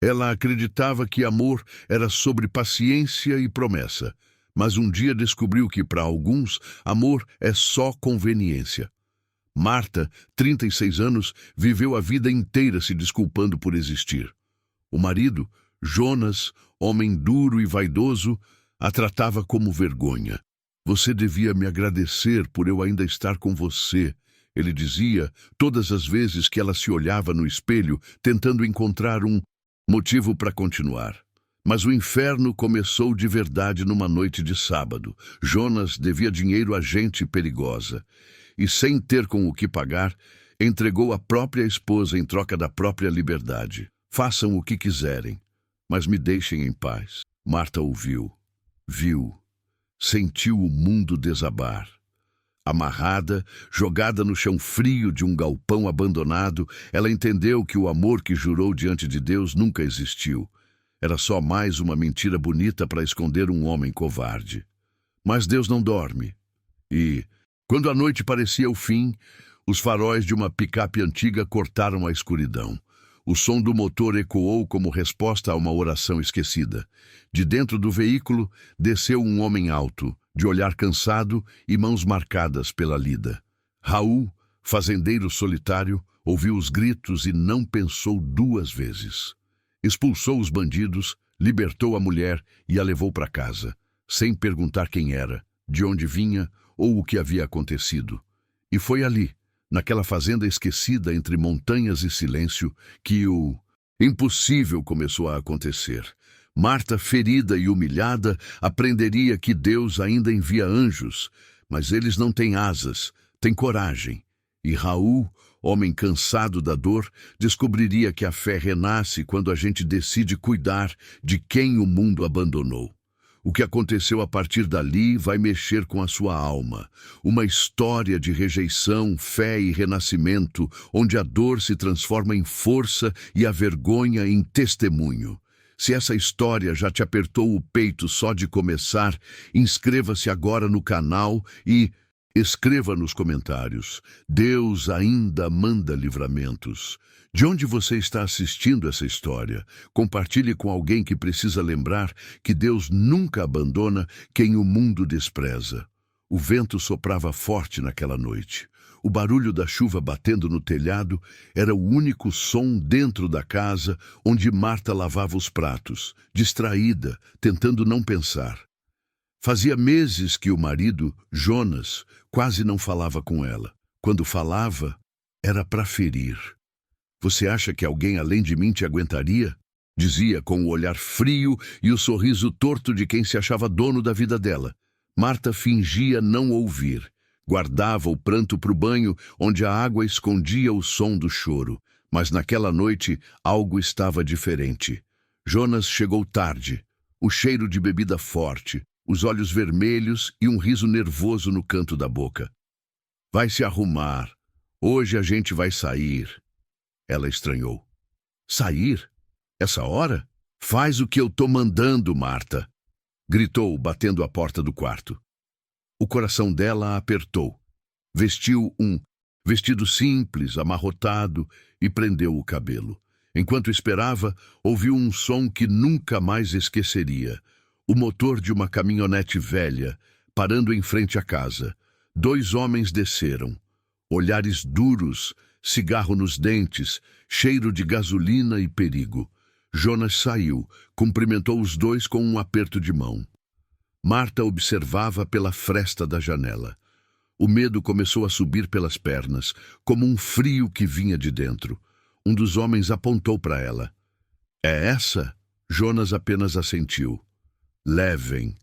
Ela acreditava que amor era sobre paciência e promessa, mas um dia descobriu que, para alguns, amor é só conveniência. Marta, 36 anos, viveu a vida inteira se desculpando por existir. O marido, Jonas, homem duro e vaidoso, a tratava como vergonha. Você devia me agradecer por eu ainda estar com você, ele dizia todas as vezes que ela se olhava no espelho, tentando encontrar um motivo para continuar. Mas o inferno começou de verdade numa noite de sábado. Jonas devia dinheiro a gente perigosa. E, sem ter com o que pagar, entregou a própria esposa em troca da própria liberdade. Façam o que quiserem, mas me deixem em paz. Marta ouviu, viu, sentiu o mundo desabar. Amarrada, jogada no chão frio de um galpão abandonado, ela entendeu que o amor que jurou diante de Deus nunca existiu. Era só mais uma mentira bonita para esconder um homem covarde. Mas Deus não dorme. E, quando a noite parecia o fim, os faróis de uma picape antiga cortaram a escuridão. O som do motor ecoou como resposta a uma oração esquecida. De dentro do veículo, desceu um homem alto, de olhar cansado e mãos marcadas pela lida. Raul, fazendeiro solitário, ouviu os gritos e não pensou duas vezes. Expulsou os bandidos, libertou a mulher e a levou para casa, sem perguntar quem era, de onde vinha ou o que havia acontecido. E foi ali, naquela fazenda esquecida entre montanhas e silêncio, que o impossível começou a acontecer. Marta, ferida e humilhada, aprenderia que Deus ainda envia anjos, mas eles não têm asas, têm coragem. E Raul, homem cansado da dor, descobriria que a fé renasce quando a gente decide cuidar de quem o mundo abandonou. O que aconteceu a partir dali vai mexer com a sua alma. Uma história de rejeição, fé e renascimento, onde a dor se transforma em força e a vergonha em testemunho. Se essa história já te apertou o peito só de começar, inscreva-se agora no canal e escreva nos comentários. Deus ainda manda livramentos. De onde você está assistindo essa história? Compartilhe com alguém que precisa lembrar que Deus nunca abandona quem o mundo despreza. O vento soprava forte naquela noite. O barulho da chuva batendo no telhado era o único som dentro da casa onde Marta lavava os pratos, distraída, tentando não pensar. Fazia meses que o marido, Jonas, quase não falava com ela. Quando falava, era para ferir. Você acha que alguém além de mim te aguentaria? Dizia com o olhar frio e o sorriso torto de quem se achava dono da vida dela. Marta fingia não ouvir. Guardava o pranto para o banho, onde a água escondia o som do choro. Mas naquela noite, algo estava diferente. Jonas chegou tarde. O cheiro de bebida forte, os olhos vermelhos e um riso nervoso no canto da boca. Vai se arrumar. Hoje a gente vai sair. Ela estranhou. Sair? Essa hora? Faz o que eu tô mandando, Marta. Gritou, batendo a porta do quarto. O coração dela a apertou. Vestiu um vestido simples, amarrotado, e prendeu o cabelo. Enquanto esperava, ouviu um som que nunca mais esqueceria. O motor de uma caminhonete velha, parando em frente à casa. 2 homens desceram. Olhares duros, cigarro nos dentes, cheiro de gasolina e perigo. Jonas saiu, cumprimentou os 2 com um aperto de mão. Marta observava pela fresta da janela. O medo começou a subir pelas pernas, como um frio que vinha de dentro. Um dos homens apontou para ela. É essa? Jonas apenas assentiu. Levem.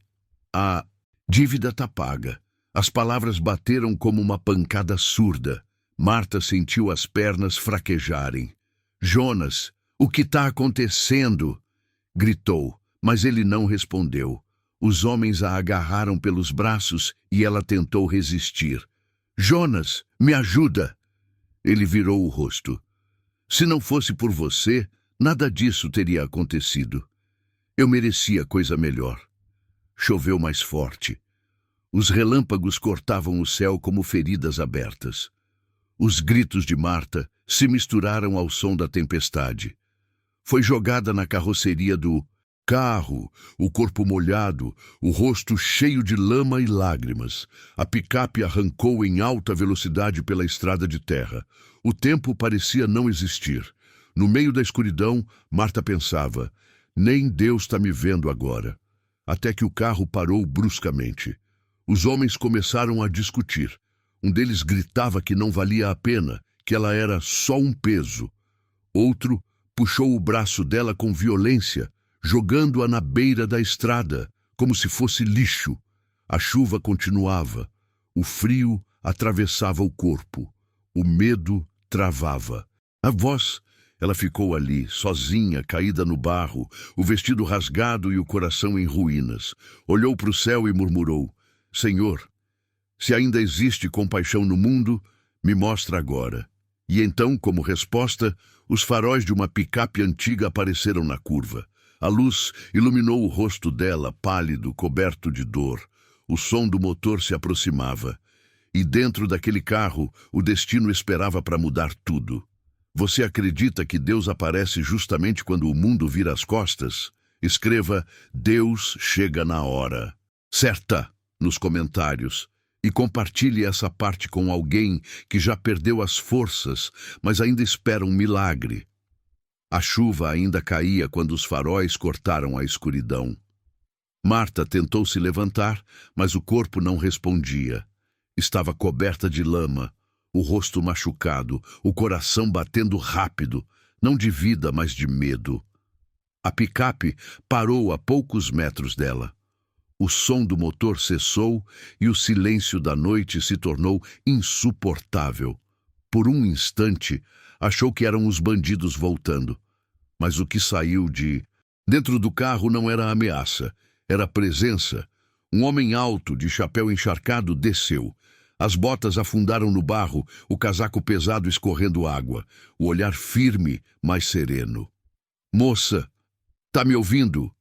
A dívida tá paga. As palavras bateram como uma pancada surda. Marta sentiu as pernas fraquejarem. Jonas, o que está acontecendo? Gritou, mas ele não respondeu. Os homens a agarraram pelos braços e ela tentou resistir. Jonas, me ajuda! Ele virou o rosto. Se não fosse por você, nada disso teria acontecido. Eu merecia coisa melhor. Choveu mais forte. Os relâmpagos cortavam o céu como feridas abertas. Os gritos de Marta se misturaram ao som da tempestade. Foi jogada na carroceria do carro, o corpo molhado, o rosto cheio de lama e lágrimas. A picape arrancou em alta velocidade pela estrada de terra. O tempo parecia não existir. No meio da escuridão, Marta pensava: nem Deus está me vendo agora. Até que o carro parou bruscamente. Os homens começaram a discutir. Um deles gritava que não valia a pena, que ela era só um peso. Outro puxou o braço dela com violência, jogando-a na beira da estrada, como se fosse lixo. A chuva continuava. O frio atravessava o corpo. O medo travava. A voz, ela ficou ali, sozinha, caída no barro, o vestido rasgado e o coração em ruínas. Olhou para o céu e murmurou: Senhor, se ainda existe compaixão no mundo, me mostra agora. E então, como resposta, os faróis de uma picape antiga apareceram na curva. A luz iluminou o rosto dela, pálido, coberto de dor. O som do motor se aproximava. E dentro daquele carro, o destino esperava para mudar tudo. Você acredita que Deus aparece justamente quando o mundo vira as costas? Escreva: Deus chega na hora certa nos comentários. E compartilhe essa parte com alguém que já perdeu as forças, mas ainda espera um milagre. A chuva ainda caía quando os faróis cortaram a escuridão. Marta tentou se levantar, mas o corpo não respondia. Estava coberta de lama, o rosto machucado, o coração batendo rápido, não de vida, mas de medo. A picape parou a poucos metros dela. O som do motor cessou e o silêncio da noite se tornou insuportável. Por um instante, achou que eram os bandidos voltando. Mas o que saiu de dentro do carro não era ameaça, era presença. Um homem alto, de chapéu encharcado, desceu. As botas afundaram no barro, o casaco pesado escorrendo água, o olhar firme, mas sereno. Moça, tá me ouvindo?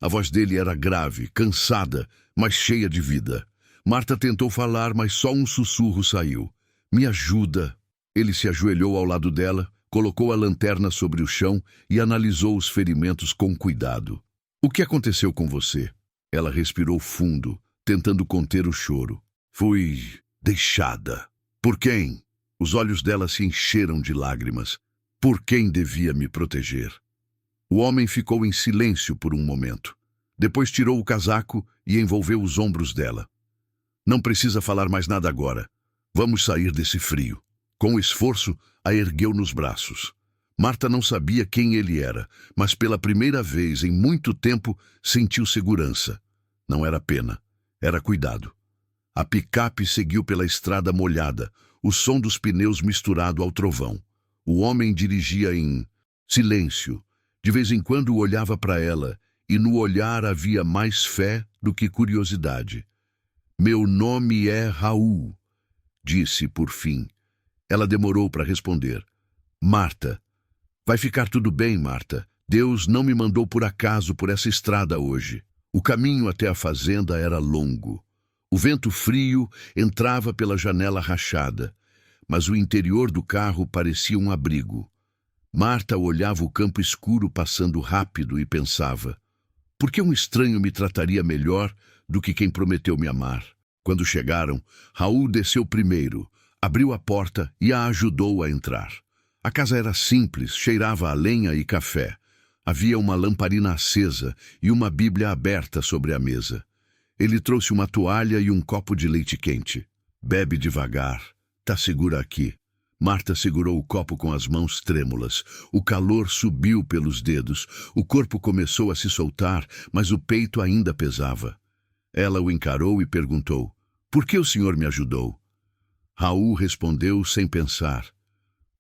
A voz dele era grave, cansada, mas cheia de vida. Marta tentou falar, mas só um sussurro saiu. Me ajuda. Ele se ajoelhou ao lado dela, colocou a lanterna sobre o chão e analisou os ferimentos com cuidado. O que aconteceu com você? Ela respirou fundo, tentando conter o choro. Fui deixada. Por quem? Os olhos dela se encheram de lágrimas. Por quem devia me proteger? O homem ficou em silêncio por um momento. Depois tirou o casaco e envolveu os ombros dela. Não precisa falar mais nada agora. Vamos sair desse frio. Com esforço, a ergueu nos braços. Marta não sabia quem ele era, mas pela primeira vez em muito tempo sentiu segurança. Não era pena, era cuidado. A picape seguiu pela estrada molhada, o som dos pneus misturado ao trovão. O homem dirigia em silêncio. De vez em quando olhava para ela, e no olhar havia mais fé do que curiosidade. Meu nome é Raul, disse por fim. Ela demorou para responder. Marta. Vai ficar tudo bem, Marta. Deus não me mandou por acaso por essa estrada hoje. O caminho até a fazenda era longo. O vento frio entrava pela janela rachada, mas o interior do carro parecia um abrigo. Marta olhava o campo escuro passando rápido e pensava: por que um estranho me trataria melhor do que quem prometeu me amar? Quando chegaram, Raul desceu primeiro, abriu a porta e a ajudou a entrar. A casa era simples, cheirava a lenha e café. Havia uma lamparina acesa e uma Bíblia aberta sobre a mesa. Ele trouxe uma toalha e um copo de leite quente. Bebe devagar, tá segura aqui. Marta segurou o copo com as mãos trêmulas. O calor subiu pelos dedos. O corpo começou a se soltar, mas o peito ainda pesava. Ela o encarou e perguntou: por que o senhor me ajudou? Raul respondeu sem pensar: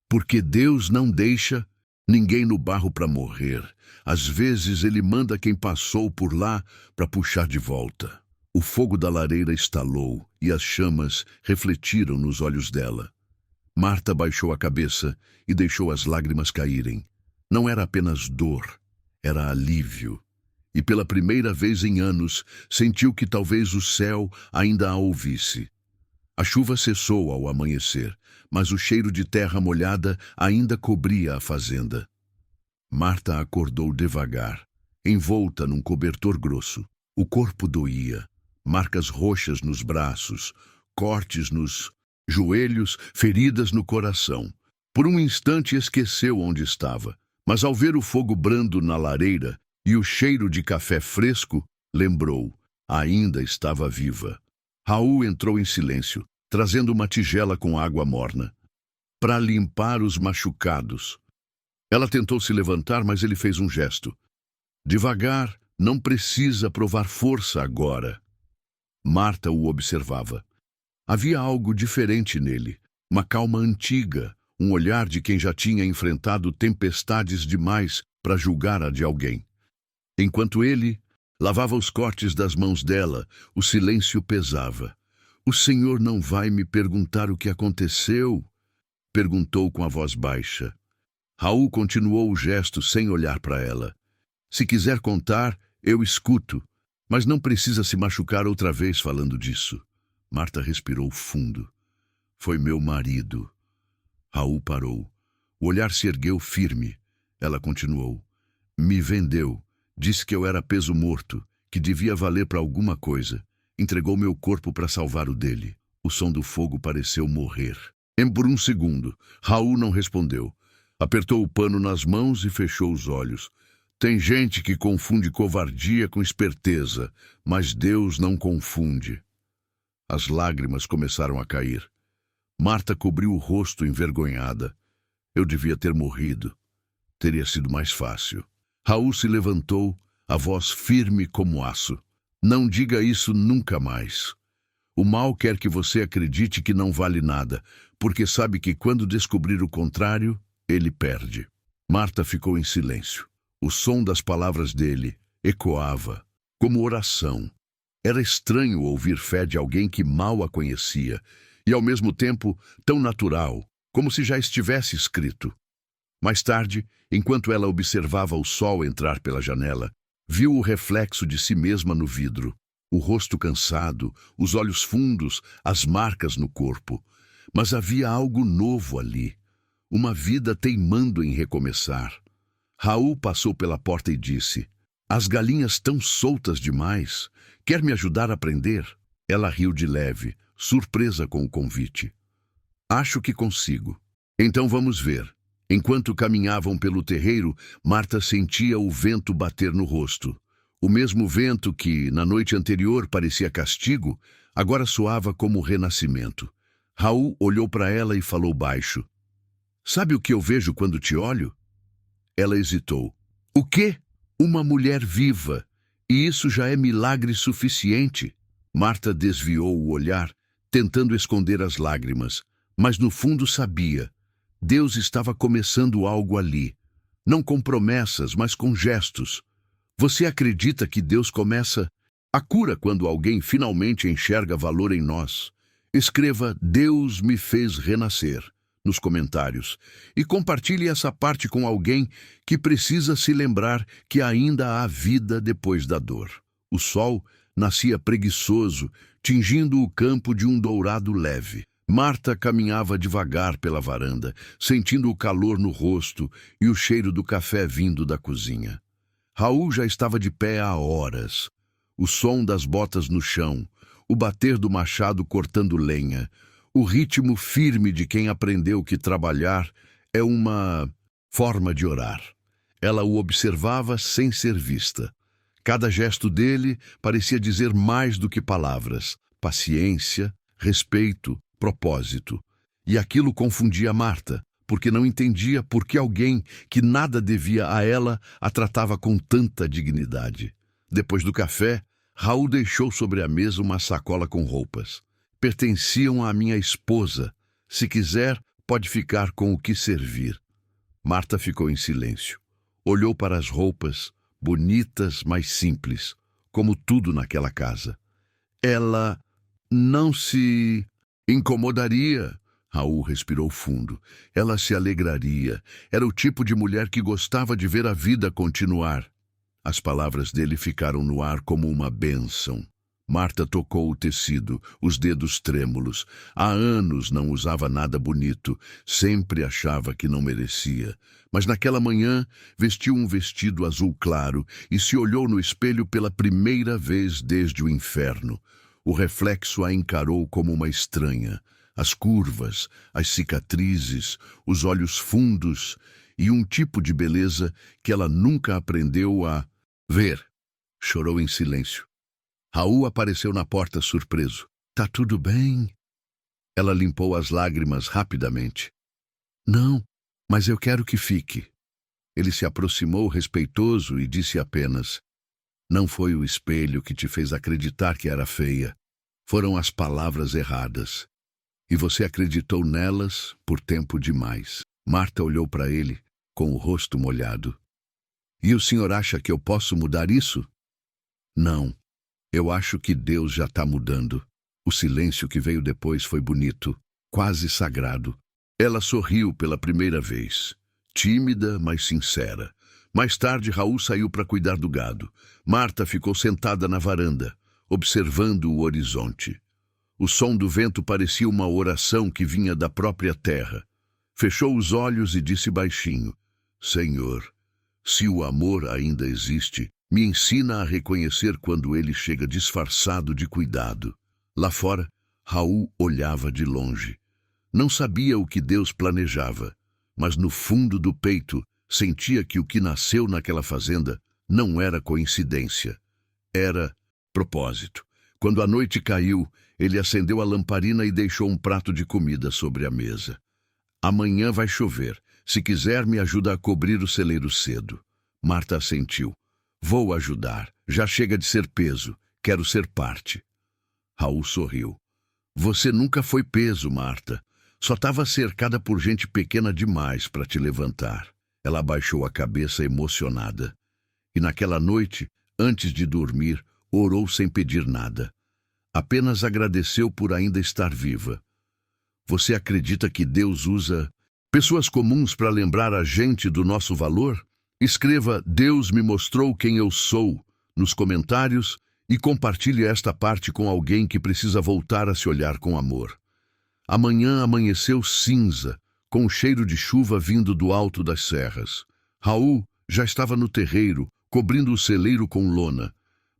porque Deus não deixa ninguém no barro para morrer. Às vezes ele manda quem passou por lá para puxar de volta. O fogo da lareira estalou e as chamas refletiram nos olhos dela. Marta baixou a cabeça e deixou as lágrimas caírem. Não era apenas dor, era alívio. E pela primeira vez em anos, sentiu que talvez o céu ainda a ouvisse. A chuva cessou ao amanhecer, mas o cheiro de terra molhada ainda cobria a fazenda. Marta acordou devagar, envolta num cobertor grosso. O corpo doía, marcas roxas nos braços, cortes nos joelhos, feridas no coração. Por um instante esqueceu onde estava, mas ao ver o fogo brando na lareira e o cheiro de café fresco, lembrou, ainda estava viva. Raul entrou em silêncio, trazendo uma tigela com água morna, para limpar os machucados. Ela tentou se levantar, mas ele fez um gesto. Devagar, não precisa provar força agora. Marta o observava. Havia algo diferente nele, uma calma antiga, um olhar de quem já tinha enfrentado tempestades demais para julgar a de alguém. Enquanto ele lavava os cortes das mãos dela, o silêncio pesava. "O senhor não vai me perguntar o que aconteceu?" perguntou com a voz baixa. Raul continuou o gesto sem olhar para ela. "Se quiser contar, eu escuto, mas não precisa se machucar outra vez falando disso." Marta respirou fundo. "Foi meu marido." Raul parou. O olhar se ergueu firme. Ela continuou. "Me vendeu. Disse que eu era peso morto, que devia valer para alguma coisa. Entregou meu corpo para salvar o dele." O som do fogo pareceu morrer. Por um segundo, Raul não respondeu. Apertou o pano nas mãos e fechou os olhos. Tem gente que confunde covardia com esperteza, mas Deus não confunde. As lágrimas começaram a cair. Marta cobriu o rosto envergonhada. Eu devia ter morrido. Teria sido mais fácil. Raul se levantou, a voz firme como aço. Não diga isso nunca mais. O mal quer que você acredite que não vale nada, porque sabe que quando descobrir o contrário, ele perde. Marta ficou em silêncio. O som das palavras dele ecoava, como oração. Era estranho ouvir fé de alguém que mal a conhecia, e ao mesmo tempo tão natural, como se já estivesse escrito. Mais tarde, enquanto ela observava o sol entrar pela janela, viu o reflexo de si mesma no vidro, o rosto cansado, os olhos fundos, as marcas no corpo. Mas havia algo novo ali, uma vida teimando em recomeçar. Raul passou pela porta e disse: "As galinhas estão soltas demais. Quer me ajudar a prender?" Ela riu de leve, surpresa com o convite. "Acho que consigo." "Então vamos ver." Enquanto caminhavam pelo terreiro, Marta sentia o vento bater no rosto. O mesmo vento que, na noite anterior, parecia castigo, agora soava como renascimento. Raul olhou para ela e falou baixo: "Sabe o que eu vejo quando te olho?" Ela hesitou. "O quê?" "Uma mulher viva. E isso já é milagre suficiente." Marta desviou o olhar, tentando esconder as lágrimas, mas no fundo sabia. Deus estava começando algo ali. Não com promessas, mas com gestos. Você acredita que Deus começa a cura quando alguém finalmente enxerga valor em nós? Escreva "Deus me fez renascer" nos comentários e compartilhe essa parte com alguém que precisa se lembrar que ainda há vida depois da dor. O sol nascia preguiçoso, tingindo o campo de um dourado leve. Marta caminhava devagar pela varanda, sentindo o calor no rosto e o cheiro do café vindo da cozinha. Raul já estava de pé há horas. O som das botas no chão, o bater do machado cortando lenha, o ritmo firme de quem aprendeu que trabalhar é uma forma de orar. Ela o observava sem ser vista. Cada gesto dele parecia dizer mais do que palavras: paciência, respeito, propósito. E aquilo confundia Marta, porque não entendia por que alguém que nada devia a ela a tratava com tanta dignidade. Depois do café, Raul deixou sobre a mesa uma sacola com roupas. "Pertenciam à minha esposa. Se quiser, pode ficar com o que servir." Marta ficou em silêncio. Olhou para as roupas, bonitas, mas simples, como tudo naquela casa. Ela não se incomodaria. Raul respirou fundo. Ela se alegraria. Era o tipo de mulher que gostava de ver a vida continuar. As palavras dele ficaram no ar como uma bênção. Marta tocou o tecido, os dedos trêmulos. Há anos não usava nada bonito, sempre achava que não merecia. Mas naquela manhã vestiu um vestido azul claro e se olhou no espelho pela primeira vez desde o inferno. O reflexo a encarou como uma estranha. As curvas, as cicatrizes, os olhos fundos e um tipo de beleza que ela nunca aprendeu a ver. Chorou em silêncio. Raul apareceu na porta surpreso. Tá tudo bem? Ela limpou as lágrimas rapidamente. Não, mas eu quero que fique. Ele se aproximou respeitoso e disse apenas: não foi o espelho que te fez acreditar que era feia. Foram as palavras erradas. E você acreditou nelas por tempo demais. Marta olhou para ele, com o rosto molhado. E o senhor acha que eu posso mudar isso? Não. Eu acho que Deus já está mudando. O silêncio que veio depois foi bonito, quase sagrado. Ela sorriu pela primeira vez, tímida, mas sincera. Mais tarde, Raul saiu para cuidar do gado. Marta ficou sentada na varanda, observando o horizonte. O som do vento parecia uma oração que vinha da própria terra. Fechou os olhos e disse baixinho: Senhor, se o amor ainda existe, me ensina a reconhecer quando ele chega disfarçado de cuidado. Lá fora, Raul olhava de longe. Não sabia o que Deus planejava, mas no fundo do peito sentia que o que nasceu naquela fazenda não era coincidência. Era propósito. Quando a noite caiu, ele acendeu a lamparina e deixou um prato de comida sobre a mesa. Amanhã vai chover. Se quiser, me ajuda a cobrir o celeiro cedo. Marta assentiu. Vou ajudar. Já chega de ser peso. Quero ser parte. Raul sorriu. Você nunca foi peso, Marta. Só estava cercada por gente pequena demais para te levantar. Ela abaixou a cabeça emocionada. E naquela noite, antes de dormir, orou sem pedir nada. Apenas agradeceu por ainda estar viva. Você acredita que Deus usa pessoas comuns para lembrar a gente do nosso valor? Escreva "Deus me mostrou quem eu sou" nos comentários e compartilhe esta parte com alguém que precisa voltar a se olhar com amor. Amanhã amanheceu cinza, com o cheiro de chuva vindo do alto das serras. Raul já estava no terreiro, cobrindo o celeiro com lona.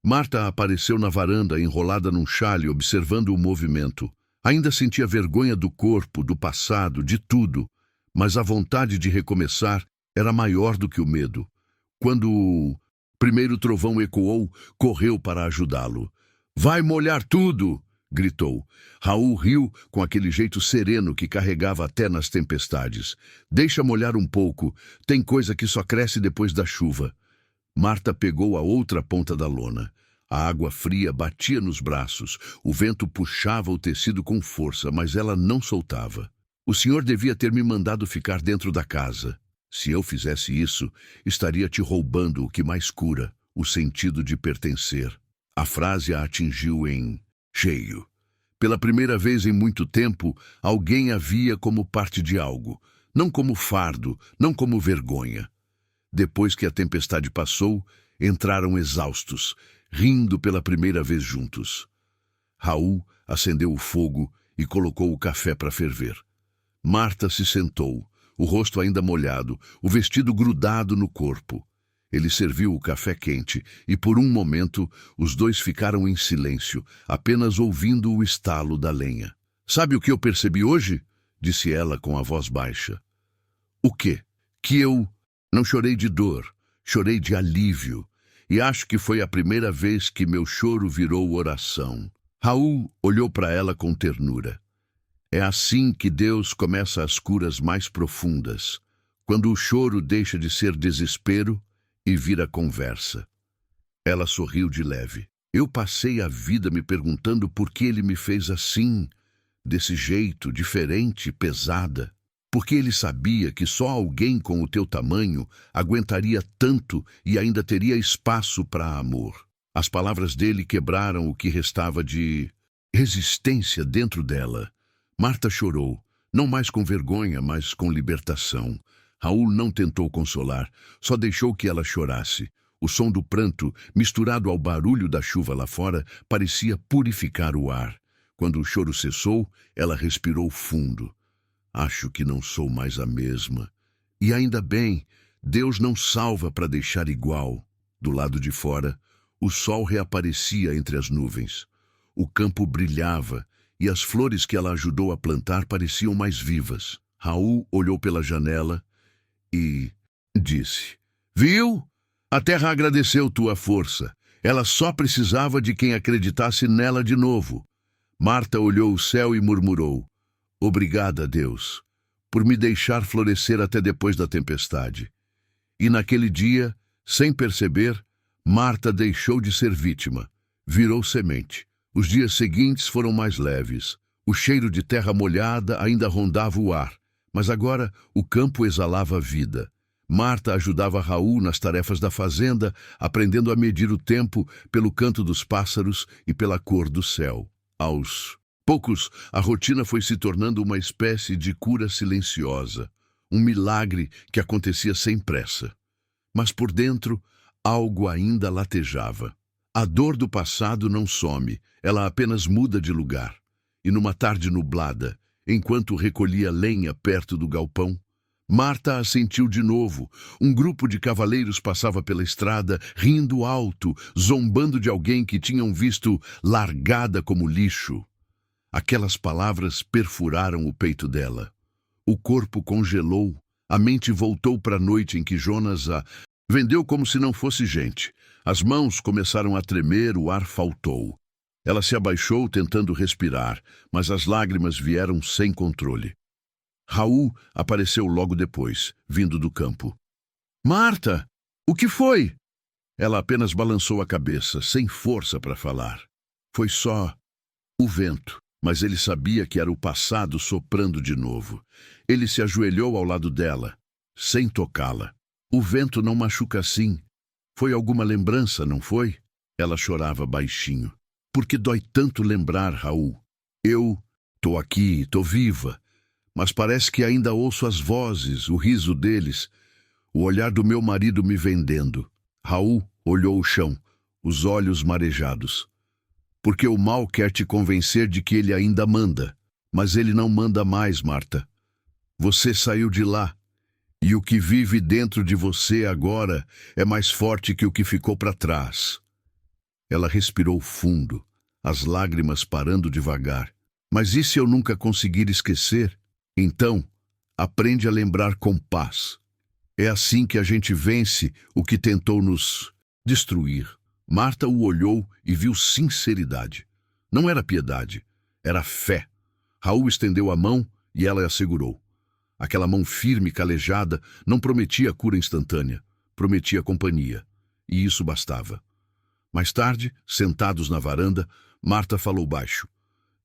Marta apareceu na varanda, enrolada num chale, observando o movimento. Ainda sentia vergonha do corpo, do passado, de tudo, mas a vontade de recomeçar era maior do que o medo. Quando o primeiro trovão ecoou, correu para ajudá-lo. Vai molhar tudo! Gritou. Raul riu com aquele jeito sereno que carregava até nas tempestades. Deixa molhar um pouco, tem coisa que só cresce depois da chuva. Marta pegou a outra ponta da lona. A água fria batia nos braços, o vento puxava o tecido com força, mas ela não soltava. O senhor devia ter me mandado ficar dentro da casa. Se eu fizesse isso, estaria te roubando o que mais cura, o sentido de pertencer. A frase a atingiu em cheio. Pela primeira vez em muito tempo, alguém a via como parte de algo, não como fardo, não como vergonha. Depois que a tempestade passou, entraram exaustos, rindo pela primeira vez juntos. Raul acendeu o fogo e colocou o café para ferver. Marta se sentou, o rosto ainda molhado, o vestido grudado no corpo. Ele serviu o café quente e, por um momento, os dois ficaram em silêncio, apenas ouvindo o estalo da lenha. Sabe o que eu percebi hoje? Disse ela com a voz baixa. O quê? Que eu não chorei de dor, chorei de alívio. E acho que foi a primeira vez que meu choro virou oração. Raul olhou para ela com ternura. É assim que Deus começa as curas mais profundas, quando o choro deixa de ser desespero e vira conversa. Ela sorriu de leve. Eu passei a vida me perguntando por que ele me fez assim, desse jeito, diferente, pesada. Porque ele sabia que só alguém com o teu tamanho aguentaria tanto e ainda teria espaço para amor. As palavras dele quebraram o que restava de resistência dentro dela. Marta chorou, não mais com vergonha, mas com libertação. Raul não tentou consolar, só deixou que ela chorasse. O som do pranto, misturado ao barulho da chuva lá fora, parecia purificar o ar. Quando o choro cessou, ela respirou fundo. Acho que não sou mais a mesma. E ainda bem, Deus não salva para deixar igual. Do lado de fora, o sol reaparecia entre as nuvens. O campo brilhava e as flores que ela ajudou a plantar pareciam mais vivas. Raul olhou pela janela e disse: Viu? A terra agradeceu tua força. Ela só precisava de quem acreditasse nela de novo. Marta olhou o céu e murmurou: Obrigada, Deus, por me deixar florescer até depois da tempestade. E naquele dia, sem perceber, Marta deixou de ser vítima. Virou semente. Os dias seguintes foram mais leves. O cheiro de terra molhada ainda rondava o ar, mas agora o campo exalava vida. Marta ajudava Raul nas tarefas da fazenda, aprendendo a medir o tempo pelo canto dos pássaros e pela cor do céu. Aos poucos, a rotina foi se tornando uma espécie de cura silenciosa, um milagre que acontecia sem pressa. Mas por dentro, algo ainda latejava. A dor do passado não some, ela apenas muda de lugar. E numa tarde nublada, enquanto recolhia lenha perto do galpão, Marta a sentiu de novo. Um grupo de cavaleiros passava pela estrada, rindo alto, zombando de alguém que tinham visto largada como lixo. Aquelas palavras perfuraram o peito dela. O corpo congelou, a mente voltou para a noite em que Jonas a vendeu como se não fosse gente. As mãos começaram a tremer, o ar faltou. Ela se abaixou tentando respirar, mas as lágrimas vieram sem controle. Raul apareceu logo depois, vindo do campo. Marta, o que foi? Ela apenas balançou a cabeça, sem força para falar. Foi só o vento, mas ele sabia que era o passado soprando de novo. Ele se ajoelhou ao lado dela, sem tocá-la. O vento não machuca assim. Foi alguma lembrança, não foi? Ela chorava baixinho. Por que dói tanto lembrar, Raul? Eu tô aqui, tô viva. Mas parece que ainda ouço as vozes, o riso deles, o olhar do meu marido me vendendo. Raul olhou o chão, os olhos marejados. Porque o mal quer te convencer de que ele ainda manda. Mas ele não manda mais, Marta. Você saiu de lá. E o que vive dentro de você agora é mais forte que o que ficou para trás. Ela respirou fundo, as lágrimas parando devagar. Mas e se eu nunca conseguir esquecer? Então, aprende a lembrar com paz. É assim que a gente vence o que tentou nos destruir. Marta o olhou e viu sinceridade. Não era piedade, era fé. Raul estendeu a mão e ela a segurou. Aquela mão firme e calejada não prometia cura instantânea, prometia companhia. E isso bastava. Mais tarde, sentados na varanda, Marta falou baixo.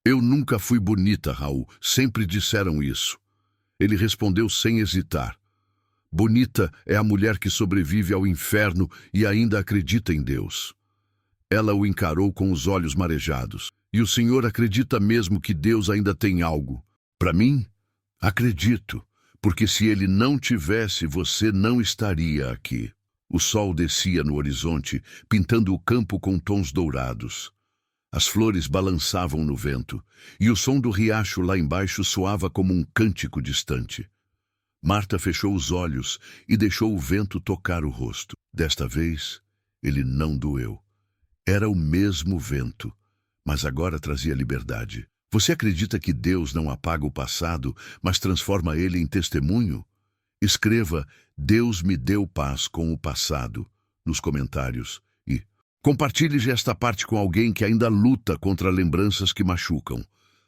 Eu nunca fui bonita, Raul. Sempre disseram isso. Ele respondeu sem hesitar. Bonita é a mulher que sobrevive ao inferno e ainda acredita em Deus. Ela o encarou com os olhos marejados. E o senhor acredita mesmo que Deus ainda tem algo? Para mim, acredito. Porque se ele não tivesse, você não estaria aqui. O sol descia no horizonte, pintando o campo com tons dourados. As flores balançavam no vento, e o som do riacho lá embaixo soava como um cântico distante. Marta fechou os olhos e deixou o vento tocar o rosto. Desta vez, ele não doeu. Era o mesmo vento, mas agora trazia liberdade. Você acredita que Deus não apaga o passado, mas transforma ele em testemunho? Escreva Deus me deu paz com o passado nos comentários e compartilhe esta parte com alguém que ainda luta contra lembranças que machucam.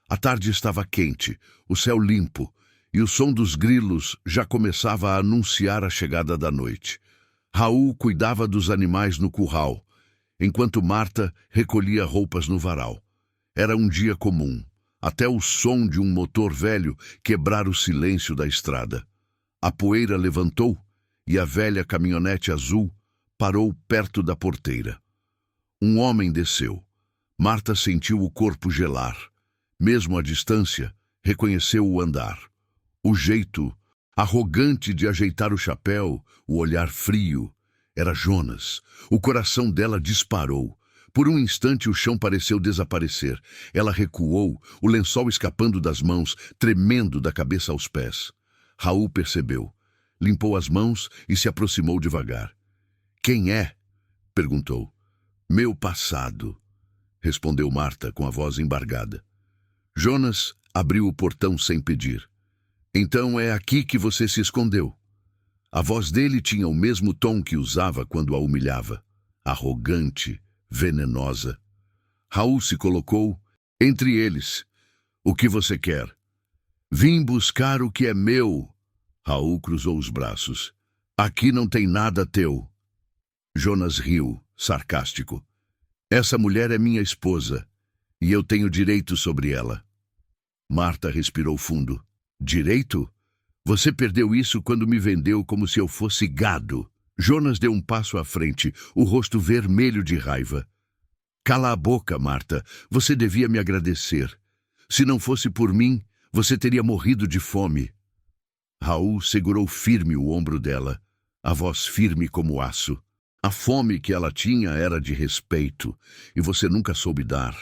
A tarde estava quente, o céu limpo, e o som dos grilos já começava a anunciar a chegada da noite. Raul cuidava dos animais no curral, enquanto Marta recolhia roupas no varal. Era um dia comum, até o som de um motor velho quebrar o silêncio da estrada. A poeira levantou e a velha caminhonete azul parou perto da porteira. Um homem desceu. Marta sentiu o corpo gelar. Mesmo à distância, reconheceu o andar. O jeito arrogante de ajeitar o chapéu, o olhar frio. Era Jonas. O coração dela disparou. Por um instante o chão pareceu desaparecer. Ela recuou, o lençol escapando das mãos, tremendo da cabeça aos pés. Raul percebeu. Limpou as mãos e se aproximou devagar. "Quem é?" perguntou. "Meu passado", respondeu Marta com a voz embargada. Jonas abriu o portão sem pedir. "Então é aqui que você se escondeu." A voz dele tinha o mesmo tom que usava quando a humilhava. Arrogante, venenosa. Raul se colocou entre eles. "O que você quer?" "Vim buscar o que é meu." Raul cruzou os braços. "Aqui não tem nada teu." Jonas riu, sarcástico. "Essa mulher é minha esposa, e eu tenho direito sobre ela." Marta respirou fundo. "Direito? Você perdeu isso quando me vendeu como se eu fosse gado." Jonas deu um passo à frente, o rosto vermelho de raiva. "Cala a boca, Marta. Você devia me agradecer. Se não fosse por mim, você teria morrido de fome." Raul segurou firme o ombro dela, a voz firme como aço. A fome que ela tinha era de respeito, e você nunca soube dar.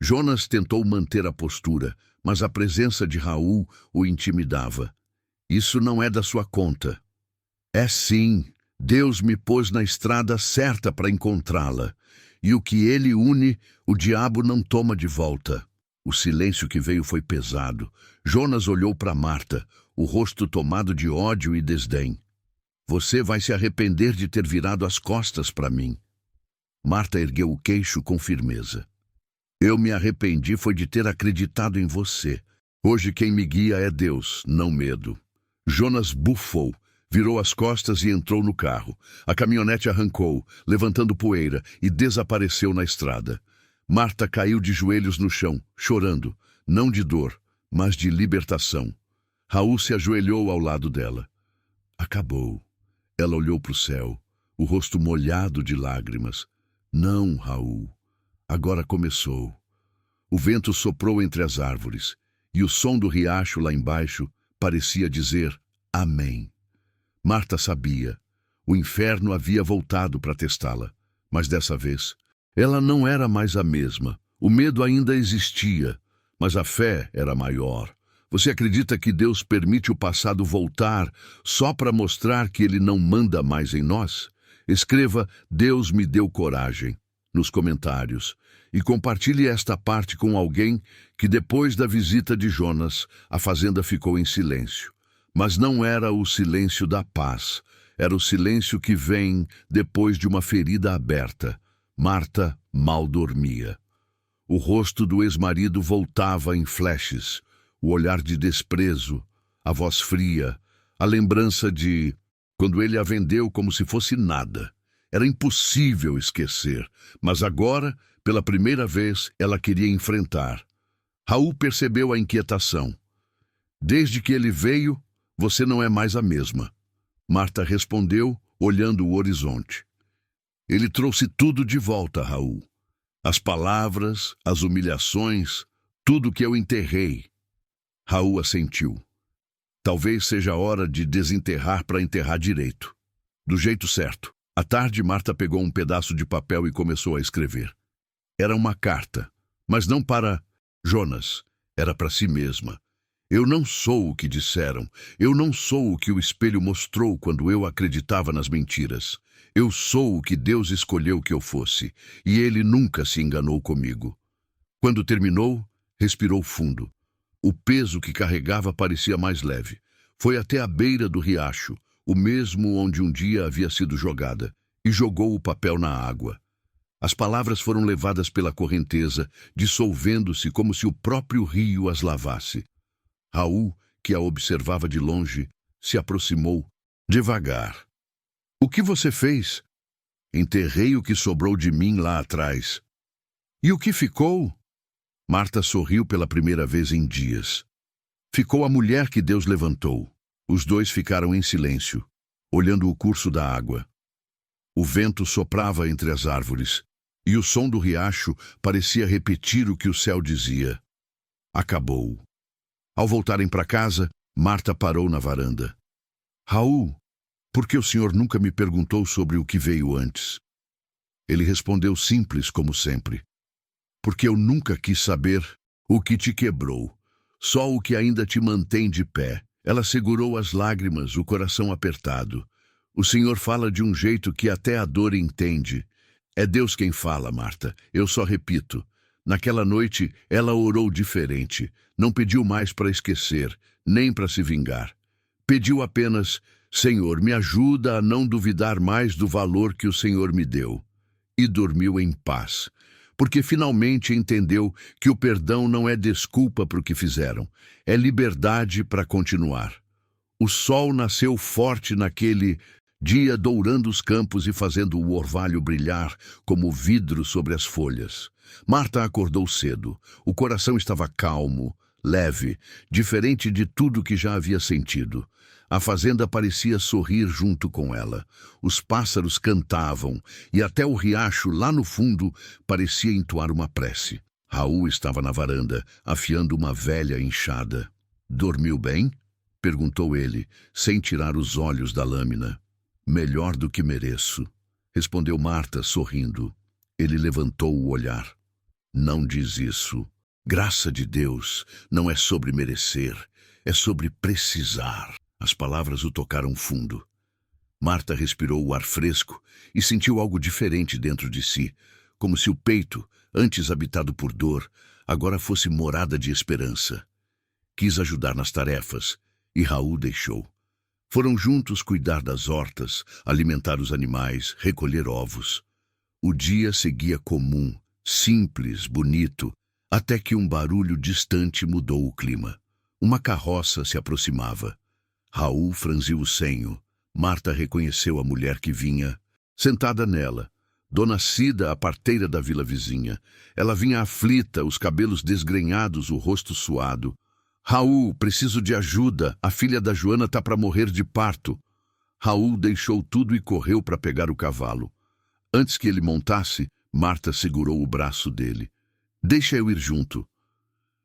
Jonas tentou manter a postura, mas a presença de Raul o intimidava. "Isso não é da sua conta." "É sim. Deus me pôs na estrada certa para encontrá-la. E o que ele une, o diabo não toma de volta." O silêncio que veio foi pesado. Jonas olhou para Marta, o rosto tomado de ódio e desdém. "Você vai se arrepender de ter virado as costas para mim." Marta ergueu o queixo com firmeza. "Eu me arrependi foi de ter acreditado em você. Hoje quem me guia é Deus, não medo." Jonas bufou, virou as costas e entrou no carro. A caminhonete arrancou, levantando poeira, e desapareceu na estrada. Marta caiu de joelhos no chão, chorando, não de dor, mas de libertação. Raul se ajoelhou ao lado dela. Acabou. Ela olhou para o céu, o rosto molhado de lágrimas. "Não, Raul. Agora começou." O vento soprou entre as árvores, e o som do riacho lá embaixo parecia dizer amém. Marta sabia. O inferno havia voltado para testá-la, mas dessa vez ela não era mais a mesma. O medo ainda existia, mas a fé era maior. Você acredita que Deus permite o passado voltar só para mostrar que Ele não manda mais em nós? Escreva "Deus me deu coragem" nos comentários e compartilhe esta parte com alguém que depois da visita de Jonas, a fazenda ficou em silêncio. Mas não era o silêncio da paz, era o silêncio que vem depois de uma ferida aberta. Marta mal dormia. O rosto do ex-marido voltava em flashes, o olhar de desprezo, a voz fria, a lembrança de quando ele a vendeu como se fosse nada. Era impossível esquecer, mas agora, pela primeira vez, ela queria enfrentar. Raul percebeu a inquietação. "Desde que ele veio, você não é mais a mesma." Marta respondeu, olhando o horizonte. "Ele trouxe tudo de volta, Raul. As palavras, as humilhações, tudo que eu enterrei." Raul assentiu. "Talvez seja a hora de desenterrar para enterrar direito. Do jeito certo." À tarde, Marta pegou um pedaço de papel e começou a escrever. Era uma carta, mas não para Jonas, era para si mesma. "Eu não sou o que disseram. Eu não sou o que o espelho mostrou quando eu acreditava nas mentiras. Eu sou o que Deus escolheu que eu fosse, e Ele nunca se enganou comigo." Quando terminou, respirou fundo. O peso que carregava parecia mais leve. Foi até a beira do riacho, o mesmo onde um dia havia sido jogada, e jogou o papel na água. As palavras foram levadas pela correnteza, dissolvendo-se como se o próprio rio as lavasse. Raul, que a observava de longe, se aproximou devagar. "O que você fez?" "Enterrei o que sobrou de mim lá atrás." "E o que ficou?" Marta sorriu pela primeira vez em dias. "Ficou a mulher que Deus levantou." Os dois ficaram em silêncio, olhando o curso da água. O vento soprava entre as árvores, e o som do riacho parecia repetir o que o céu dizia. Acabou. Ao voltarem para casa, Marta parou na varanda. "Raul, Por que o senhor nunca me perguntou sobre o que veio antes? Ele respondeu simples como sempre. Porque eu nunca quis saber o que te quebrou, só o que ainda te mantém de pé. Ela segurou as lágrimas, o coração apertado. O senhor fala de um jeito que até a dor entende. É Deus quem fala, Marta. Eu só repito. Naquela noite, ela orou diferente. Não pediu mais para esquecer, nem para se vingar. Pediu apenas, Senhor, me ajuda a não duvidar mais do valor que o Senhor me deu. E dormiu em paz, porque finalmente entendeu que o perdão não é desculpa para o que fizeram, é liberdade para continuar. O sol nasceu forte naquele dia, dourando os campos e fazendo o orvalho brilhar como vidro sobre as folhas. Marta acordou cedo. O coração estava calmo, leve, diferente de tudo que já havia sentido. A fazenda parecia sorrir junto com ela. Os pássaros cantavam e até o riacho lá no fundo parecia entoar uma prece. Raul estava na varanda, afiando uma velha enxada. Dormiu bem? Perguntou ele, sem tirar os olhos da lâmina. Melhor do que mereço, respondeu Marta, sorrindo. Ele levantou o olhar. Não diz isso. Graça de Deus não é sobre merecer, é sobre precisar. As palavras o tocaram fundo. Marta respirou o ar fresco e sentiu algo diferente dentro de si, como se o peito, antes habitado por dor, agora fosse morada de esperança. Quis ajudar nas tarefas, e Raul deixou. Foram juntos cuidar das hortas, alimentar os animais, recolher ovos. O dia seguia comum, simples, bonito, até que um barulho distante mudou o clima. Uma carroça se aproximava. Raul franziu o senho. Marta reconheceu a mulher que vinha. Sentada nela, Dona Cida, a parteira da vila vizinha. Ela vinha aflita, os cabelos desgrenhados, o rosto suado. Raul, preciso de ajuda. A filha da Joana tá para morrer de parto. Raul deixou tudo e correu para pegar o cavalo. Antes que ele montasse, Marta segurou o braço dele. Deixa eu ir junto.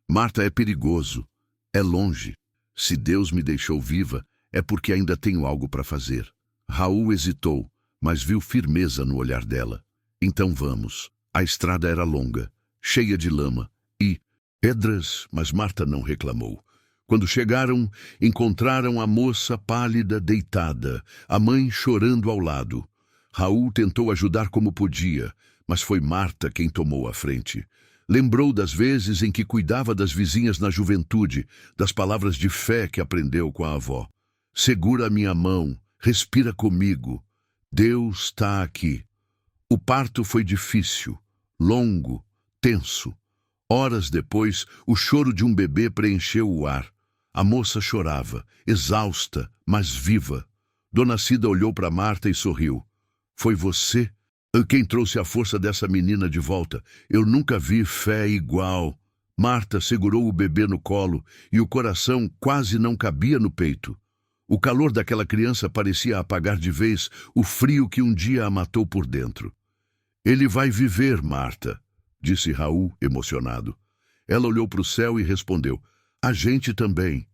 Marta, é perigoso. É longe. Se Deus me deixou viva, é porque ainda tenho algo para fazer. Raul hesitou, mas viu firmeza no olhar dela. Então vamos. A estrada era longa, cheia de lama e pedras, mas Marta não reclamou. Quando chegaram, encontraram a moça pálida deitada, a mãe chorando ao lado. Raul tentou ajudar como podia, mas foi Marta quem tomou a frente. Lembrou das vezes em que cuidava das vizinhas na juventude, das palavras de fé que aprendeu com a avó. Segura a minha mão, respira comigo. Deus está aqui. O parto foi difícil, longo, tenso. Horas depois, o choro de um bebê preencheu o ar. A moça chorava, exausta, mas viva. Dona Cida olhou para Marta e sorriu. Foi você quem trouxe a força dessa menina de volta. Eu nunca vi fé igual. Marta segurou o bebê no colo e o coração quase não cabia no peito. O calor daquela criança parecia apagar de vez o frio que um dia a matou por dentro. Ele vai viver, Marta, disse Raul, emocionado. Ela olhou para o céu e respondeu, a gente também.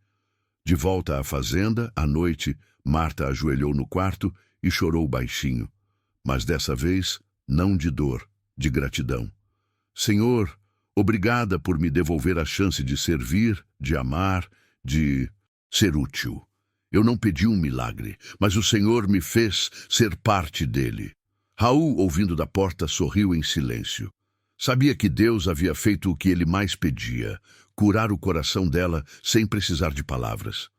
De volta à fazenda, à noite, Marta ajoelhou no quarto e chorou baixinho. Mas dessa vez, não de dor, de gratidão. Senhor, obrigada por me devolver a chance de servir, de amar, de ser útil. Eu não pedi um milagre, mas o Senhor me fez ser parte dele. Raul, ouvindo da porta, sorriu em silêncio. Sabia que Deus havia feito o que ele mais pedia, curar o coração dela sem precisar de palavras.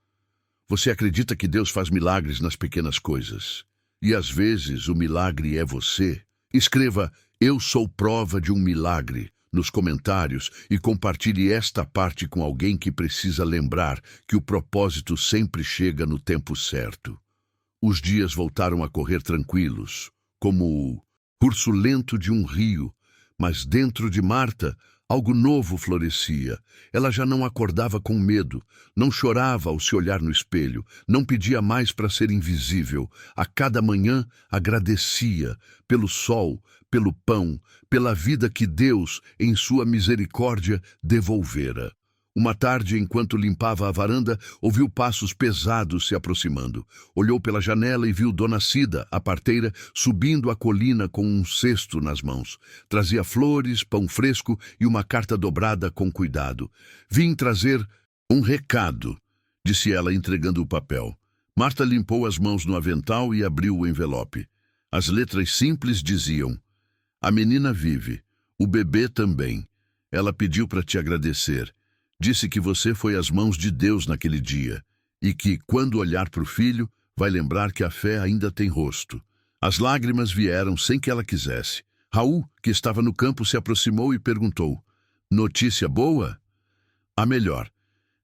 Você acredita que Deus faz milagres nas pequenas coisas? E às vezes o milagre é você? Escreva "Eu sou prova de um milagre" nos comentários e compartilhe esta parte com alguém que precisa lembrar que o propósito sempre chega no tempo certo. Os dias voltaram a correr tranquilos, como o curso lento de um rio, mas dentro de Marta algo novo florescia. Ela já não acordava com medo, não chorava ao se olhar no espelho, não pedia mais para ser invisível. A cada manhã agradecia pelo sol, pelo pão, pela vida que Deus, em sua misericórdia, devolvera. Uma tarde, enquanto limpava a varanda, ouviu passos pesados se aproximando. Olhou pela janela e viu Dona Cida, a parteira, subindo a colina com um cesto nas mãos. Trazia flores, pão fresco e uma carta dobrada com cuidado. Vim trazer um recado, disse ela, entregando o papel. Marta limpou as mãos no avental e abriu o envelope. As letras simples diziam: a menina vive, o bebê também. Ela pediu para te agradecer. Disse que você foi às mãos de Deus naquele dia e que, quando olhar para o filho, vai lembrar que a fé ainda tem rosto. As lágrimas vieram sem que ela quisesse. Raul, que estava no campo, se aproximou e perguntou: notícia boa? A melhor,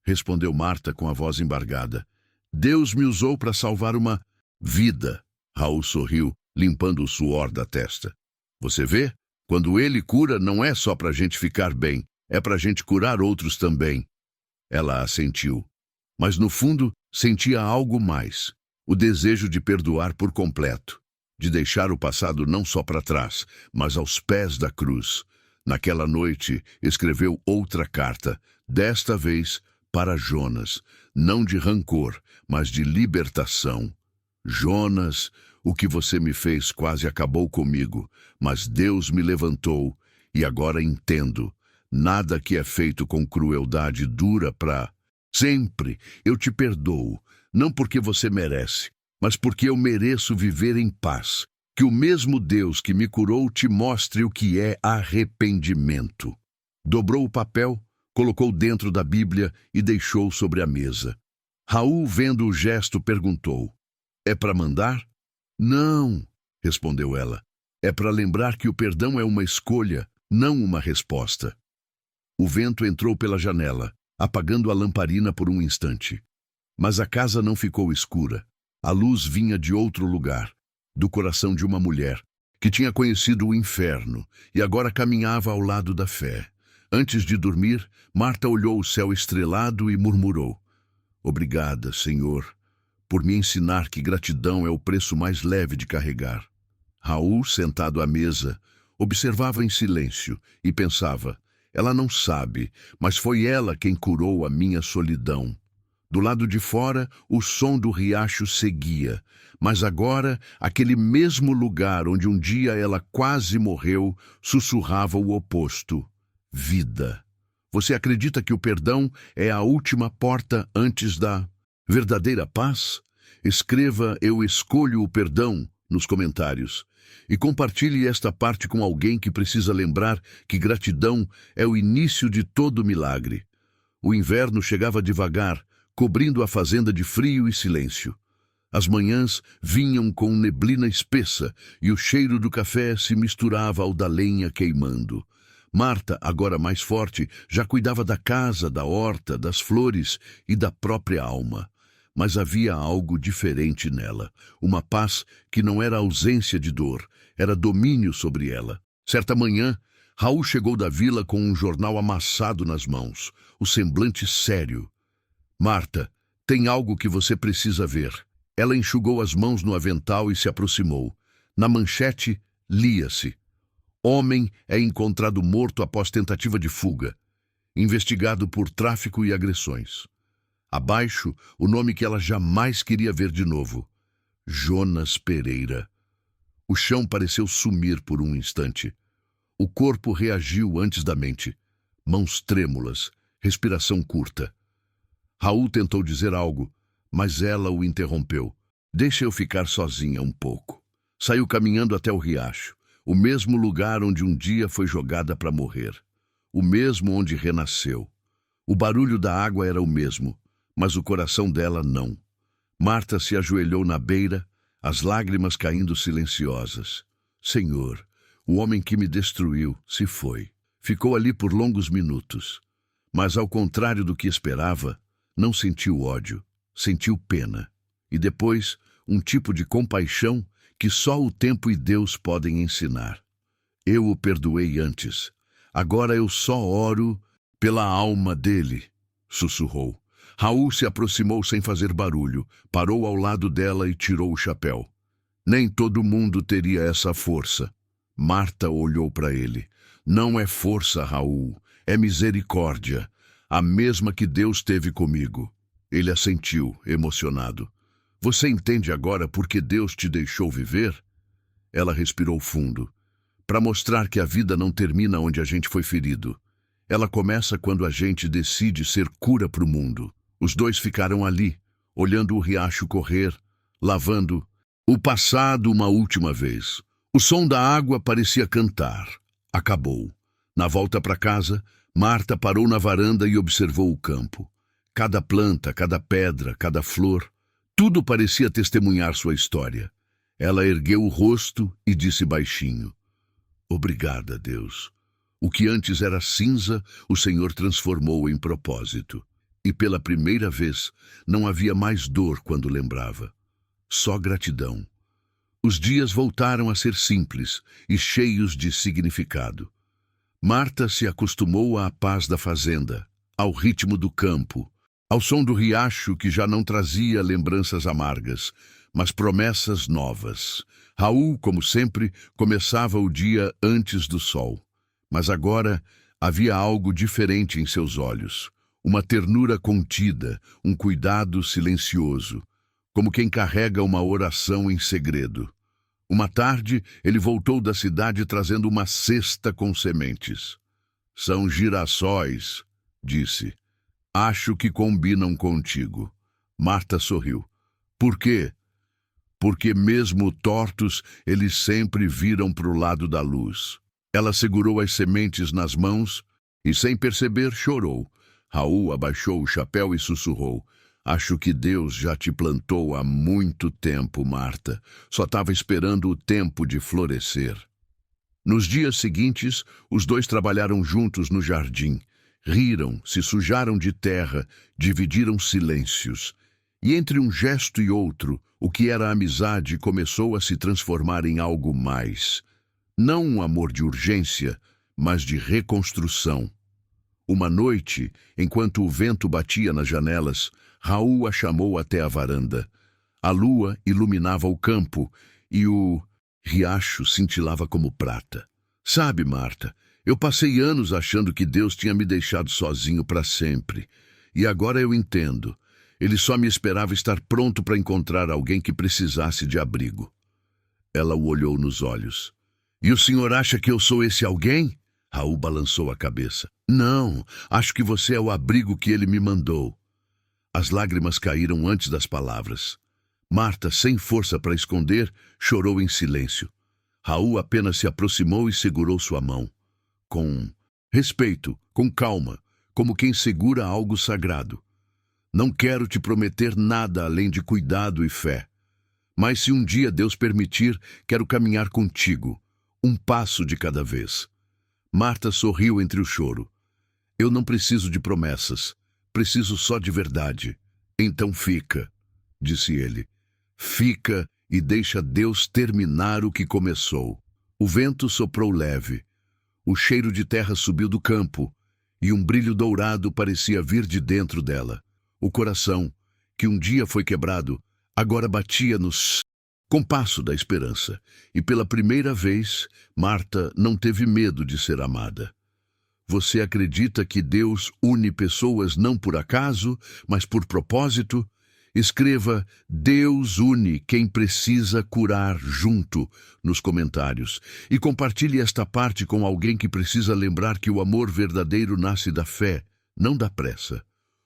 respondeu Marta com a voz embargada. Deus me usou para salvar uma vida. Raul sorriu, limpando o suor da testa. Você vê? Quando ele cura, não é só para a gente ficar bem. É para a gente curar outros também. Ela assentiu. Mas no fundo, sentia algo mais. O desejo de perdoar por completo. De deixar o passado não só para trás, mas aos pés da cruz. Naquela noite, escreveu outra carta. Desta vez, para Jonas. Não de rancor, mas de libertação. Jonas, o que você me fez quase acabou comigo, mas Deus me levantou e agora entendo. Nada que é feito com crueldade dura para sempre. Eu te perdoo, não porque você merece, mas porque eu mereço viver em paz. Que o mesmo Deus que me curou te mostre o que é arrependimento. Dobrou o papel, colocou dentro da Bíblia e deixou sobre a mesa. Raul, vendo o gesto, perguntou: é para mandar? Não, respondeu ela. É para lembrar que o perdão é uma escolha, não uma resposta. O vento entrou pela janela, apagando a lamparina por um instante. Mas a casa não ficou escura. A luz vinha de outro lugar, do coração de uma mulher, que tinha conhecido o inferno e agora caminhava ao lado da fé. Antes de dormir, Marta olhou o céu estrelado e murmurou: obrigada, Senhor, por me ensinar que gratidão é o preço mais leve de carregar. Raul, sentado à mesa, observava em silêncio e pensava: ela não sabe, mas foi ela quem curou a minha solidão. Do lado de fora, o som do riacho seguia, mas agora, aquele mesmo lugar onde um dia ela quase morreu, sussurrava o oposto: vida. Você acredita que o perdão é a última porta antes da verdadeira paz? Escreva "Eu escolho o perdão" nos comentários. E compartilhe esta parte com alguém que precisa lembrar que gratidão é o início de todo milagre. O inverno chegava devagar, cobrindo a fazenda de frio e silêncio. As manhãs vinham com neblina espessa e o cheiro do café se misturava ao da lenha queimando. Marta, agora mais forte, já cuidava da casa, da horta, das flores e da própria alma. Mas havia algo diferente nela, uma paz que não era ausência de dor, era domínio sobre ela. Certa manhã, Raul chegou da vila com um jornal amassado nas mãos, o semblante sério. Marta, tem algo que você precisa ver. Ela enxugou as mãos no avental e se aproximou. Na manchete, lia-se: homem é encontrado morto após tentativa de fuga, investigado por tráfico e agressões. Abaixo, o nome que ela jamais queria ver de novo: Jonas Pereira. O chão pareceu sumir por um instante. O corpo reagiu antes da mente. Mãos trêmulas, respiração curta. Raul tentou dizer algo, mas ela o interrompeu. Deixa eu ficar sozinha um pouco. Saiu caminhando até o riacho, o mesmo lugar onde um dia foi jogada para morrer. O mesmo onde renasceu. O barulho da água era o mesmo, mas o coração dela não. Marta se ajoelhou na beira, as lágrimas caindo silenciosas. Senhor, o homem que me destruiu se foi. Ficou ali por longos minutos. Mas, ao contrário do que esperava, não sentiu ódio, sentiu pena. E depois, um tipo de compaixão que só o tempo e Deus podem ensinar. Eu o perdoei antes. Agora eu só oro pela alma dele, sussurrou. Raul se aproximou sem fazer barulho, parou ao lado dela e tirou o chapéu. Nem todo mundo teria essa força. Marta olhou para ele. Não é força, Raul, é misericórdia. A mesma que Deus teve comigo. Ele assentiu, emocionado. Você entende agora por que Deus te deixou viver? Ela respirou fundo. Para mostrar que a vida não termina onde a gente foi ferido. Ela começa quando a gente decide ser cura para o mundo. Os dois ficaram ali, olhando o riacho correr, lavando o passado uma última vez. O som da água parecia cantar. Acabou. Na volta para casa, Marta parou na varanda e observou o campo. Cada planta, cada pedra, cada flor, tudo parecia testemunhar sua história. Ela ergueu o rosto e disse baixinho: Obrigada, Deus. O que antes era cinza, o Senhor transformou em propósito. E pela primeira vez, não havia mais dor quando lembrava. Só gratidão. Os dias voltaram a ser simples e cheios de significado. Marta se acostumou à paz da fazenda, ao ritmo do campo, ao som do riacho que já não trazia lembranças amargas, mas promessas novas. Raul, como sempre, começava o dia antes do sol. Mas agora havia algo diferente em seus olhos. Uma ternura contida, um cuidado silencioso, como quem carrega uma oração em segredo. Uma tarde, ele voltou da cidade trazendo uma cesta com sementes. São girassóis, disse. Acho que combinam contigo. Marta sorriu. Por quê? Porque mesmo tortos, eles sempre viram para o lado da luz. Ela segurou as sementes nas mãos e, sem perceber, chorou. Raul abaixou o chapéu e sussurrou. Acho que Deus já te plantou há muito tempo, Marta. Só estava esperando o tempo de florescer. Nos dias seguintes, os dois trabalharam juntos no jardim. Riram, se sujaram de terra, dividiram silêncios. E entre um gesto e outro, o que era amizade começou a se transformar em algo mais. Não um amor de urgência, mas de reconstrução. Uma noite, enquanto o vento batia nas janelas, Raul a chamou até a varanda. A lua iluminava o campo e o riacho cintilava como prata. Sabe, Marta, eu passei anos achando que Deus tinha me deixado sozinho para sempre. E agora eu entendo. Ele só me esperava estar pronto para encontrar alguém que precisasse de abrigo. Ela o olhou nos olhos. E o senhor acha que eu sou esse alguém? Raul balançou a cabeça. Não, acho que você é o abrigo que ele me mandou. As lágrimas caíram antes das palavras. Marta, sem força para esconder, chorou em silêncio. Raul apenas se aproximou e segurou sua mão. Com respeito, com calma, como quem segura algo sagrado. Não quero te prometer nada além de cuidado e fé. Mas se um dia Deus permitir, quero caminhar contigo, um passo de cada vez. Marta sorriu entre o choro. Eu não preciso de promessas. Preciso só de verdade. Então fica, disse ele. Fica e deixa Deus terminar o que começou. O vento soprou leve. O cheiro de terra subiu do campo e um brilho dourado parecia vir de dentro dela. O coração, que um dia foi quebrado, agora batia no compasso da esperança. E pela primeira vez, Marta não teve medo de ser amada. Você acredita que Deus une pessoas não por acaso, mas por propósito? Escreva Deus une quem precisa curar junto nos comentários e compartilhe esta parte com alguém que precisa lembrar que o amor verdadeiro nasce da fé, não da pressa.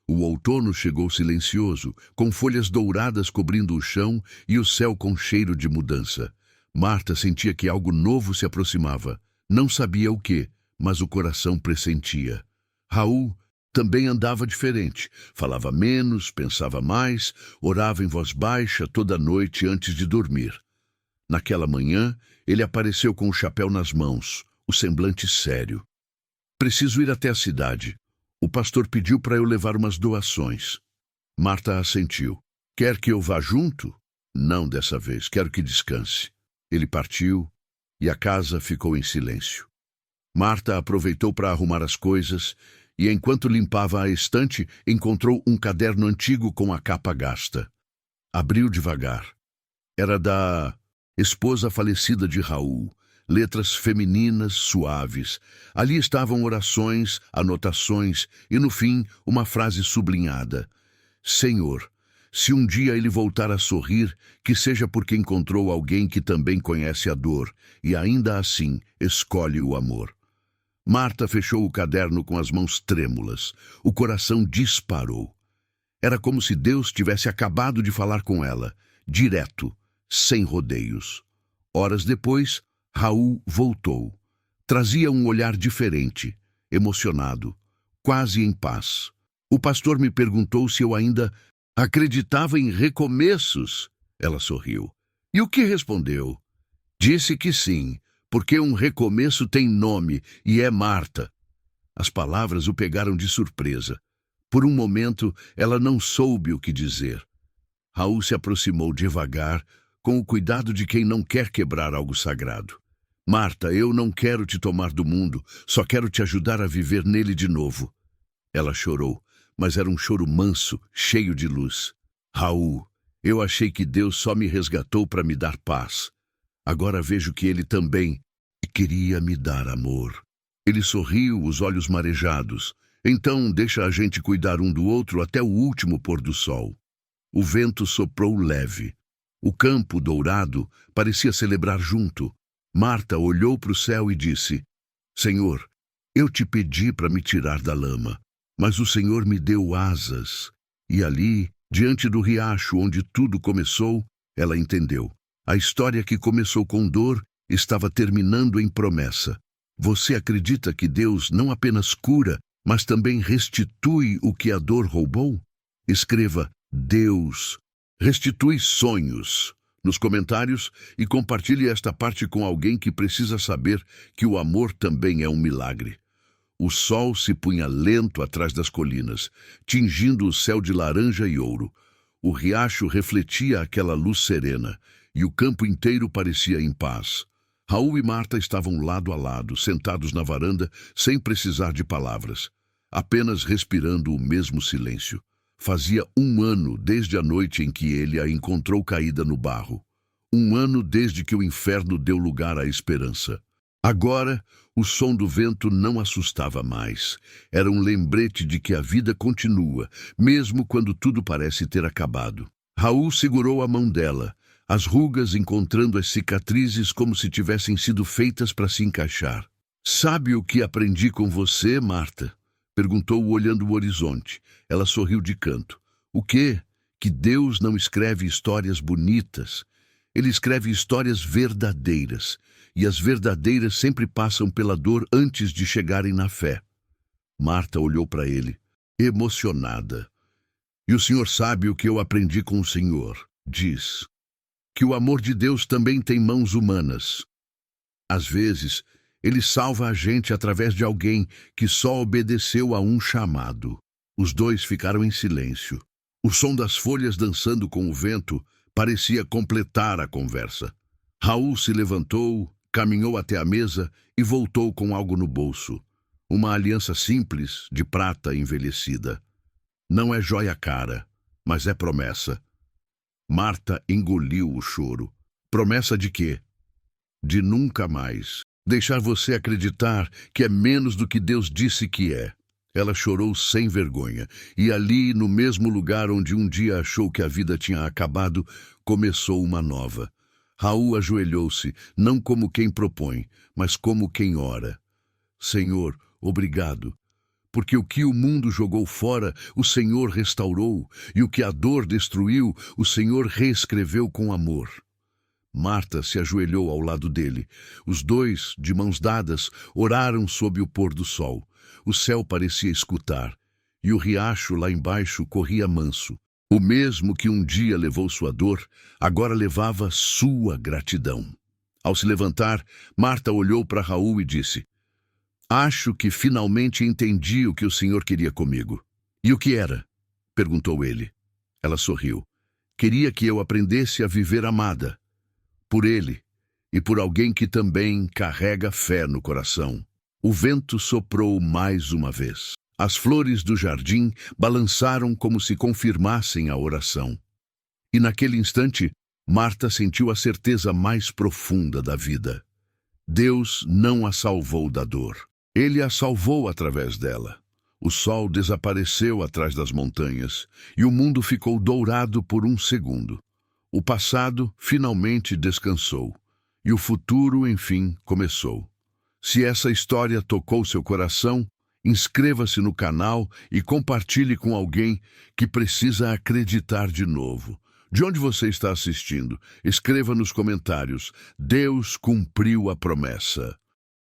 O outono chegou silencioso, com folhas douradas cobrindo o chão e o céu com cheiro de mudança. Marta sentia que algo novo se aproximava. Não sabia o quê, mas o coração pressentia. Raul também andava diferente. Falava menos, pensava mais, orava em voz baixa toda noite antes de dormir. Naquela manhã, ele apareceu com o chapéu nas mãos, o semblante sério. Preciso ir até a cidade. O pastor pediu para eu levar umas doações. Marta assentiu. Quer que eu vá junto? Não dessa vez, quero que descanse. Ele partiu e a casa ficou em silêncio. Marta aproveitou para arrumar as coisas e, enquanto limpava a estante, encontrou um caderno antigo com a capa gasta. Abriu devagar. Era da esposa falecida de Raul, letras femininas suaves. Ali estavam orações, anotações e, no fim, uma frase sublinhada: Senhor, se um dia ele voltar a sorrir, que seja porque encontrou alguém que também conhece a dor e, ainda assim, escolhe o amor. Marta fechou o caderno com as mãos trêmulas. O coração disparou. Era como se Deus tivesse acabado de falar com ela, direto, sem rodeios. Horas depois, Raul voltou. Trazia um olhar diferente, emocionado, quase em paz. O pastor me perguntou se eu ainda acreditava em recomeços. Ela sorriu. E o que respondeu? Disse que sim, porque um recomeço tem nome e é Marta. As palavras o pegaram de surpresa. Por um momento, ela não soube o que dizer. Raul se aproximou devagar, com o cuidado de quem não quer quebrar algo sagrado. Marta, eu não quero te tomar do mundo, só quero te ajudar a viver nele de novo. Ela chorou, mas era um choro manso, cheio de luz. Raul, eu achei que Deus só me resgatou para me dar paz. Agora vejo que ele também queria me dar amor. Ele sorriu, os olhos marejados. Então deixa a gente cuidar um do outro até o último pôr do sol. O vento soprou leve. O campo dourado parecia celebrar junto. Marta olhou para o céu e disse: Senhor, eu te pedi para me tirar da lama, mas o Senhor me deu asas. E ali, diante do riacho onde tudo começou, ela entendeu. A história que começou com dor estava terminando em promessa. Você acredita que Deus não apenas cura, mas também restitui o que a dor roubou? Escreva: Deus restitui sonhos nos comentários e compartilhe esta parte com alguém que precisa saber que o amor também é um milagre. O sol se punha lento atrás das colinas, tingindo o céu de laranja e ouro. O riacho refletia aquela luz serena e o campo inteiro parecia em paz. Raul e Marta estavam lado a lado, sentados na varanda, sem precisar de palavras, apenas respirando o mesmo silêncio. Fazia 1 ano desde a noite em que ele a encontrou caída no barro. 1 ano desde que o inferno deu lugar à esperança. Agora, o som do vento não assustava mais. Era um lembrete de que a vida continua, mesmo quando tudo parece ter acabado. Raul segurou a mão dela, as rugas encontrando as cicatrizes como se tivessem sido feitas para se encaixar. Sabe o que aprendi com você, Marta? Perguntou olhando o horizonte. Ela sorriu de canto. O quê? Que Deus não escreve histórias bonitas. Ele escreve histórias verdadeiras. E as verdadeiras sempre passam pela dor antes de chegarem na fé. Marta olhou para ele, emocionada. E o senhor sabe o que eu aprendi com o senhor? Diz que o amor de Deus também tem mãos humanas. Às vezes, ele salva a gente através de alguém que só obedeceu a um chamado. Os dois ficaram em silêncio. O som das folhas dançando com o vento parecia completar a conversa. Raul se levantou, caminhou até a mesa e voltou com algo no bolso. Uma aliança simples, de prata envelhecida. Não é joia cara, mas é promessa. Marta engoliu o choro. Promessa de quê? De nunca mais deixar você acreditar que é menos do que Deus disse que é. Ela chorou sem vergonha, e ali, no mesmo lugar onde um dia achou que a vida tinha acabado, começou uma nova. Raul ajoelhou-se, não como quem propõe, mas como quem ora. Senhor, obrigado, porque o que o mundo jogou fora, o Senhor restaurou, e o que a dor destruiu, o Senhor reescreveu com amor. Marta se ajoelhou ao lado dele. Os dois, de mãos dadas, oraram sob o pôr do sol. O céu parecia escutar, e o riacho lá embaixo corria manso. O mesmo que um dia levou sua dor, agora levava sua gratidão. Ao se levantar, Marta olhou para Raul e disse: Acho que finalmente entendi o que o senhor queria comigo. E o que era? Perguntou ele. Ela sorriu. Queria que eu aprendesse a viver amada. Por ele e por alguém que também carrega fé no coração. O vento soprou mais uma vez. As flores do jardim balançaram como se confirmassem a oração. E naquele instante, Marta sentiu a certeza mais profunda da vida. Deus não a salvou da dor. Ele a salvou através dela. O sol desapareceu atrás das montanhas e o mundo ficou dourado por um segundo. O passado finalmente descansou e o futuro, enfim, começou. Se essa história tocou seu coração, inscreva-se no canal e compartilhe com alguém que precisa acreditar de novo. De onde você está assistindo? Escreva nos comentários. Deus cumpriu a promessa.